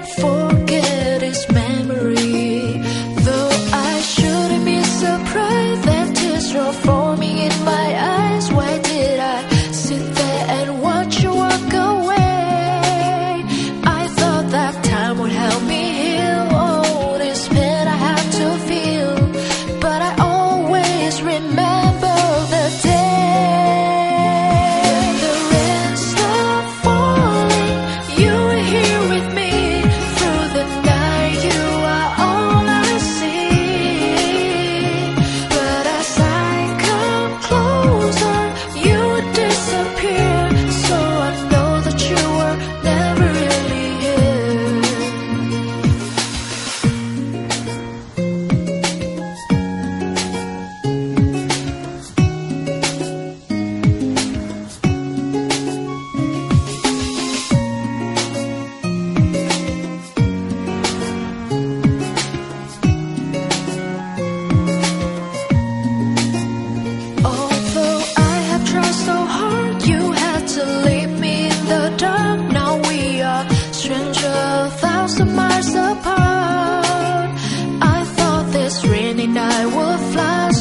can't forget his memory. Though I shouldn't be surprised that tears are forming in my eyes. Why did I sit there and watch you walk away? I thought that time would help me heal all this pain I had to feel, but I always remember the day the rain stopped falling. You were here with me through the night. You are all I see. But as I come closer, you disappear. So I know that you were never really here. Although I have tried so hard, you had to leave me in the dark. Now we are strangers 1,000 miles apart. I thought this rainy night would fly